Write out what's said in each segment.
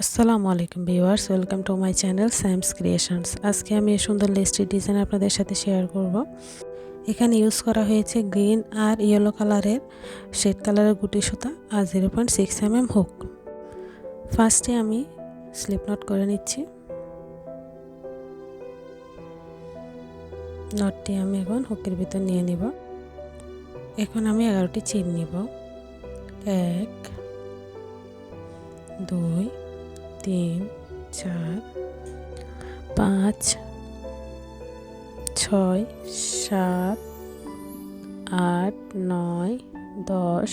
আসসালামু আলাইকুম viewers, welcome to my channel Sam's creations. আজকে আমি এই সুন্দর লেসটির ডিজাইন আপনাদের সাথে শেয়ার করব। এখানে ইউজ করা হয়েছে গ্রিন আর ইয়েলো কালারের শেড কালারের গুটি সুতা আর 0.6 mm হুক। ফার্স্টে আমি স্লিপ নট করে নিচ্ছি। নটটি আমি এখন হুকের ভিতর নিয়ে নিব। এখন আমি 11টি চেইন নিব। 1 2 3 4 5 6 7 8 9 10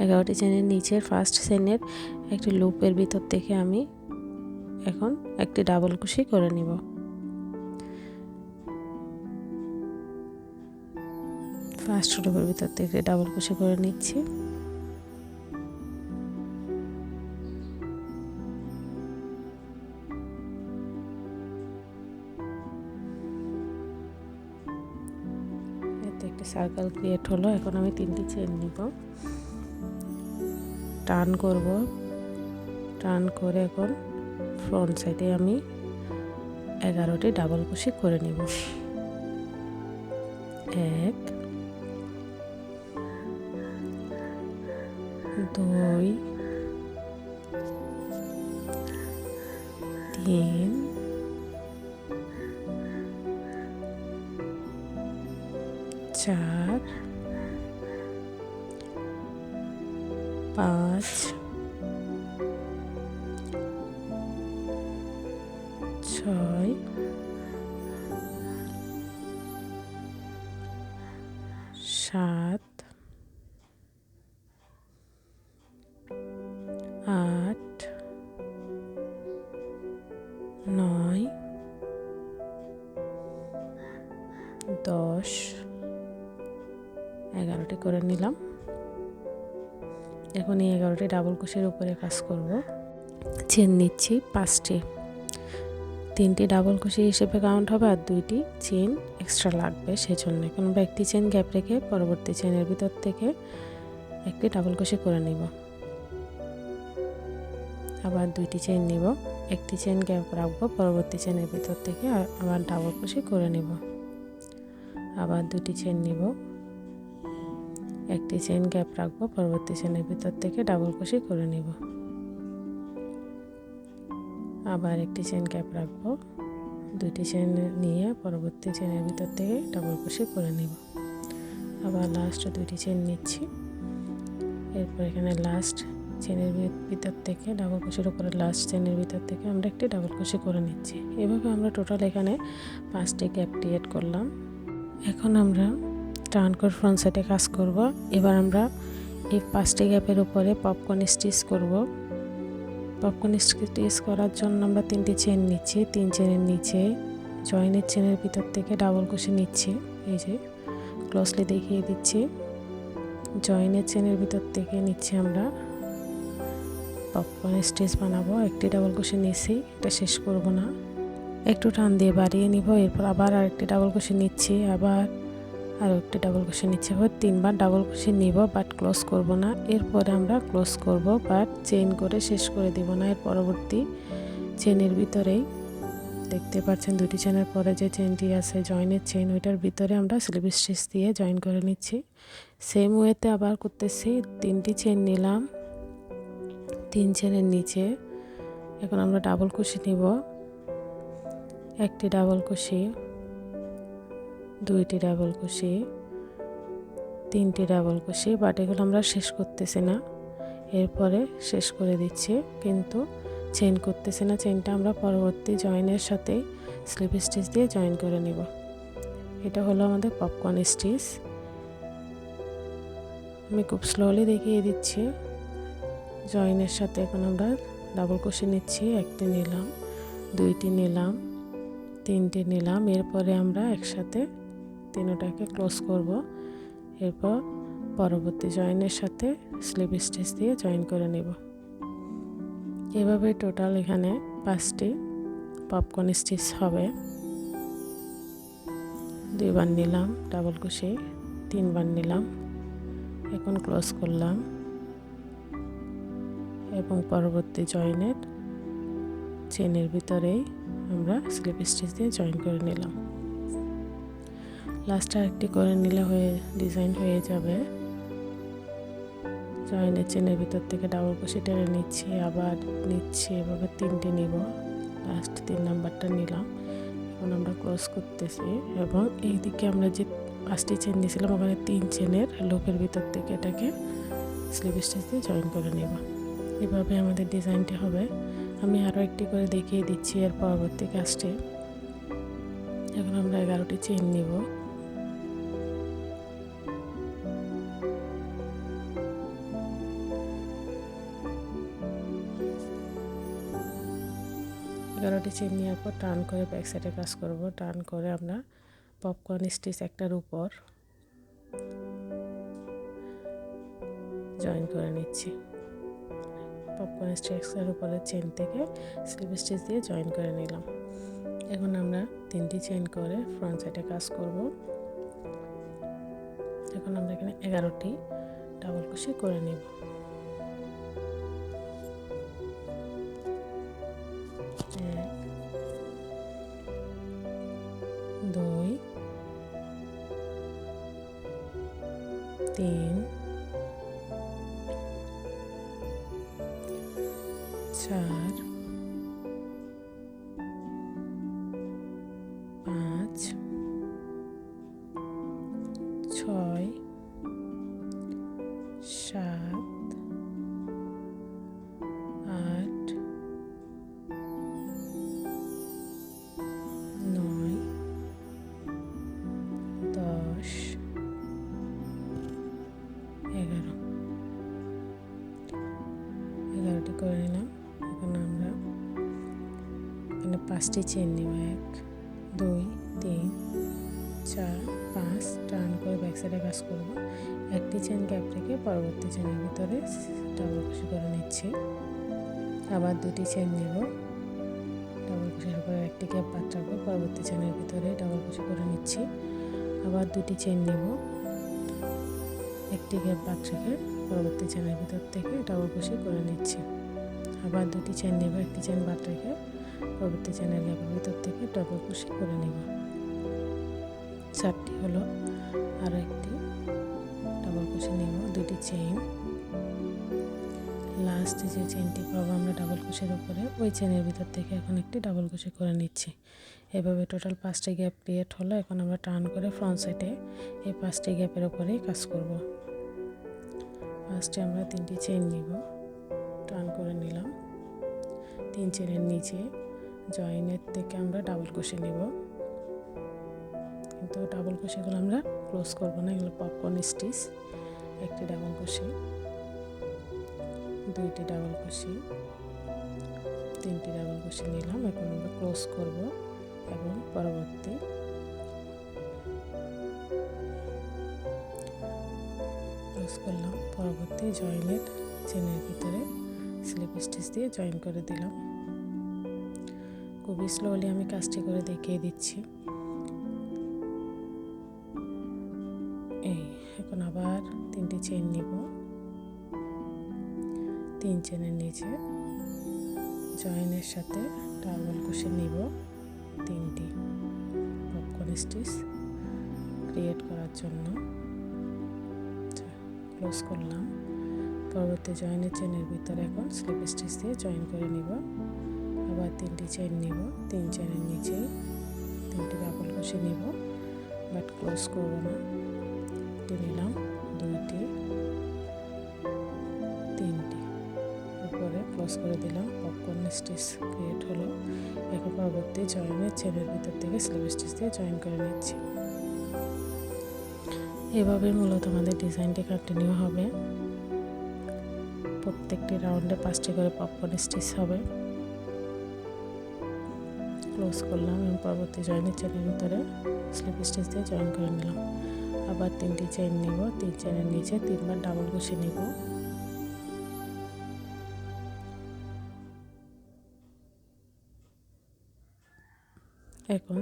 11টি চেনের নিচের ফার্স্ট চেনের একটি লুপের ভিতর থেকে আমি এখন একটি ডাবল কুশি করে নিব। ফার্স্ট লুপের ভিতর থেকে ডাবল কুশি করে নিচ্ছি। একটি সার্কেল ক্রিয়েট হলো। এখন আমি 3টি চেন নিব, টার্ন করব। টার্ন করে এখন ফ্রন্ট সাইডে আমি 11টি ডাবল কুশি করে নিব। 1 2 3 4 5 6 7 8 9 10 11টি করে নিলাম। এখন এই 11টি ডাবল কুশির উপরে কাজ করব। চেন নিচ্ছি 5টি, 3টি ডাবল কুশি হিসেবে কাউন্ট হবে আর 2টি চেন এক্সট্রা লাগবে, সেজন্য এখন আমরা একটি চেন গ্যাপ রেখে পরবর্তী চেনের ভিতর থেকে একটি ডাবল কুশি করে নিব। আবার 2টি চেন নিব, একটি চেন গ্যাপ রাখবো, পরবর্তী চেনের ভিতর থেকে আবার ডাবল কুশি করে নিব। আবার 2টি চেন নিব, একটি চেন গ্যাপ রাখবো, পরবর্তী চেনের ভিতর থেকে ডাবল কুশি করে নিব। আবার একটি চেন গ্যাপ রাখবো, 2টি চেন নিয়ে পরবর্তী চেনের ভিতর থেকে ডাবল কুশি করে নিব। আবার লাস্ট 2টি চেন নিচ্ছি। এরপর এখানে লাস্ট চেনের ভিতর থেকে ডাবল কুশির উপরে লাস্ট চেনের ভিতর থেকে আমরা একটি ডাবল কুশি করে নিচ্ছি। এভাবে আমরা টোটাল এখানে 5টি গ্যাপ ক্রিয়েট করলাম। এখন আমরা টার্ন করে ফ্রন্ট সাইডে কাজ করব। এবার আমরা এই 5টি গ্যাপের উপরে পপকর্ন স্টিচ করব। পপকর্ন স্টিচ করার জন্য আমরা 3টি চেন নিচ্ছি। 3 চেনের নিচে জয়েনের চেনের ভিতর থেকে ডাবল কুশি নিচ্ছি। এই যে ক্লোজলি দেখিয়ে দিচ্ছি, জয়েনের চেনের ভিতর থেকে নিচ্ছি আমরা পপকর্ন স্টিচ বানাবো। একটি ডাবল কুশি নিচ্ছি, এটা শেষ করব না, একটু টান দিয়ে বাড়িয়ে নিব। এরপর আবার আরেকটি ডাবল কুশি নিচ্ছি, আবার আরও একটি ডাবল কুশি নিচ্ছি। 3বার ডাবল কুশি নিব, বাট ক্লোজ করব না। এরপরে আমরা ক্লোজ করব, বাট চেইন করে শেষ করে দিব না। এর পরবর্তী চেনের ভিতরেই দেখতে পাচ্ছেন 2টি চেনের পরে যে চেনটি আছে জয়েনের চেন, ওইটার ভিতরে আমরা স্লিপ স্টিচ দিয়ে জয়েন করে নিচ্ছি। সেম ওয়েতে আবার করতেছি। 3টি চেন নিলাম, 3 চেনের নিচে এখন আমরা ডাবল কুশি নিব। একটি ডাবল কুশি, 2টি ডাবল কুশি, 3টি ডাবল কুশি, বাট এগুলো আমরা শেষ করতেছি না, এরপরে শেষ করে দিচ্ছি, কিন্তু চেইন করতেছি না। চেইনটা আমরা পরবর্তী জয়েনের সাথে স্লিপ স্টিচ দিয়ে জয়েন করে নিব। এটা হলো আমাদের পপকর্ন স্টিচ। আমি খুব স্লোলি দেখিয়ে দিচ্ছি। জয়েনের সাথে এখন আমরা ডাবল কুশি নিচ্ছি। 1টি নিলাম, 2টি নিলাম, 3টি নিলাম। এরপরে আমরা একসাথে 3টাকে ক্লোজ করব। এরপর পরবর্তী জয়েনের সাথে স্লিপ স্টিচ দিয়ে জয়েন করে নেব। এভাবে টোটাল এখানে 5টি পপকর্ন স্টিচ হবে। 2বার নিলাম ডাবল কুশি, 3বার নিলাম, এখন ক্লোজ করলাম। এবং পরবর্তী জয়েনের চেনের ভিতরেই আমরা স্লিপ স্টিচ দিয়ে জয়েন করে নিলাম। লাস্টে আরেকটি করে নিলে ডিজাইন হয়ে যাবে। জয়েনের চেনের ভিতর থেকে ডাবল ক্রোশে টেনে নিচ্ছি, আবার নিচ্ছি, এভাবে 3টি নিব। লাস্ট 3 নাম্বারটা নিলাম। এখন আমরা ক্লোজ করতেছি এবং এইদিকে আমরা যে 5টি চেন নিয়েছিলাম ওখানে 3 চেনের লুপের ভিতর থেকে এটাকে স্লিপ স্টিচ দিয়ে জয়েন করে নেব। এভাবে আমাদের ডিজাইনটি হবে। আমি আরও একটি করে দেখিয়ে দিচ্ছি এর পরবর্তী কাজটি। এখন আমরা 11টি চেন নিব। চেন নেওয়ার পর টার্ন করে ব্যাক সাইডে কাজ করব। টার্ন করে আমরা পপকর্ন স্টিচ একটার উপর জয়েন করে নিচ্ছি। পপকর্ন স্টিচের উপরে চেন থেকে স্লিপ স্টিচ দিয়ে জয়েন করে নিলাম। এখন আমরা 3টি চেন করে ফ্রন্ট সাইডে কাজ করব। এখন আমরা এখানে 11টি ডাবল ক্রোশে করে নেব। 1 2 3 4 5 6 7 8 9 10 11টি করে নিলাম। এখন আমরা এখানে 5টি চেন নিব। 1 2 3 4 5 টার্ন করে ব্যাক সাইডে কাজ করব। একটি চেন গ্যাপ রেখে পরবর্তী চেনের ভিতরে ডাবল ক্রোশে করে নিচ্ছি। আবার 2টি চেন নেব। ডাবল ক্রোশের উপরে একটি গ্যাপ বাদ রাখবো, পরবর্তী চেনের ভিতরে ডাবল ক্রোশে করে নিচ্ছি। আবার 2টি চেন নেব, একটি গ্যাপ বাদ রেখে পরবর্তী চেনের ভিতর থেকে ডাবল ক্রোশে করে নিচ্ছি। আবার 2টি চেন নেব, একটি চেন বাদ রেখে পরবর্তী চেনের গ্যাপের ভিতর থেকে ডাবল ক্রোশে করে নেব। 4টি হলো। আর একটি ডাবল ক্রোশে নেব, 2টি চেন। লাস্ট যে চেনটি পাবো আমরা ডাবল ক্রোশের উপরে, ওই চেনের ভিতর থেকে এখন একটি ডাবল ক্রোশে করে নিচ্ছি। এভাবে টোটাল 5টি গ্যাপ ক্রিয়েট হলো। এখন আমরা টার্ন করে ফ্রন্ট সাইডে এই 5টি গ্যাপের উপরেই কাজ করব। ফার্স্টে আমরা 3টি চেন নিব, টার্ন করে নিলাম। 3 চেনের নিচে জয়েনের থেকে আমরা ডাবল ক্রোশে নেব, কিন্তু ডাবল ক্রোশেগুলো আমরা ক্লোজ করব না, এগুলো পপকর্ন স্টিচ। একটি ডাবল ক্রোশে, 2টি ডাবল ক্রোশে, 3টি ডাবল ক্রোশে নিলাম। এখন আমরা ক্লোজ করব এবং পরবর্তী ক্লোজ করলাম। পরবর্তী জয়েনের চেনের ভিতরে স্লিপ স্টিচ দিয়ে জয়েন করে দিলাম। খুবই স্লোলি আমি কাজটি করে দেখিয়ে দিচ্ছি। এখন আবার 3টি চেন নিব, 3 চেনের নিচে জয়েনের সাথে ডাবল ক্রোশে নিব, 3টি পপকর্ন স্টিচ ক্রিয়েট করার জন্য ক্লোজ করলাম। পরবর্তী জয়েনের চেনের ভিতরে এখন স্লিপ স্টিচ দিয়ে জয়েন করে নিব। আবার 3টি চেন নিব, 3 চেনের নিচে 3টি ডাবল ক্রোশে নিব, বাট ক্লোজ করব না। নিলাম 2টি, 3টি উপরে ক্লোজ করে দিলাম। পপকর্ন স্টিচ ক্রিয়েট হলো। এখন পরবর্তী জয়েনের চেনের ভিতর থেকে স্লিপ স্টিচ দিয়ে জয়েন করে নিচ্ছি। এভাবে মূলত আমাদের ডিজাইনটি কন্টিনিউ হবে। প্রত্যেকটি রাউন্ডে 5টি করে পপকর্ন স্টিচ হবে। ক্লোজ করলাম এবং পরবর্তী জয়েনের চেনের ভিতরে স্লিপ স্টিচ দিয়ে জয়েন করে নিলাম। আবার 3টি চেন নিব, 3 চেনের নিচে 3বার ডাবল ক্রোশে নিব। এখন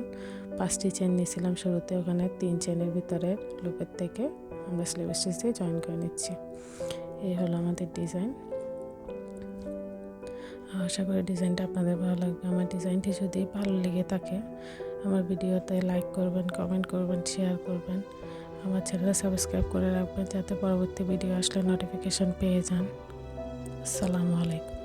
5টি চেন নিয়েছিলাম শুরুতে, ওখানে 3 চেনের ভিতরে লুপের থেকে আমরা স্লিপ স্টিচ দিয়ে জয়েন করে নিচ্ছি। এই হলো আমাদের ডিজাইন। আশা করি ডিজাইনটা আপনাদের ভালো লাগবে। আমার ডিজাইনটি যদি ভালো লেগে থাকে আমার ভিডিওতে লাইক করবেন, কমেন্ট করবেন, শেয়ার করবেন। আমার চ্যানেল সাবস্ক্রাইব করে রাখবেন যাতে পরবর্তী ভিডিও আসলে নোটিফিকেশন পেয়ে যান। আসসালামু আলাইকুম।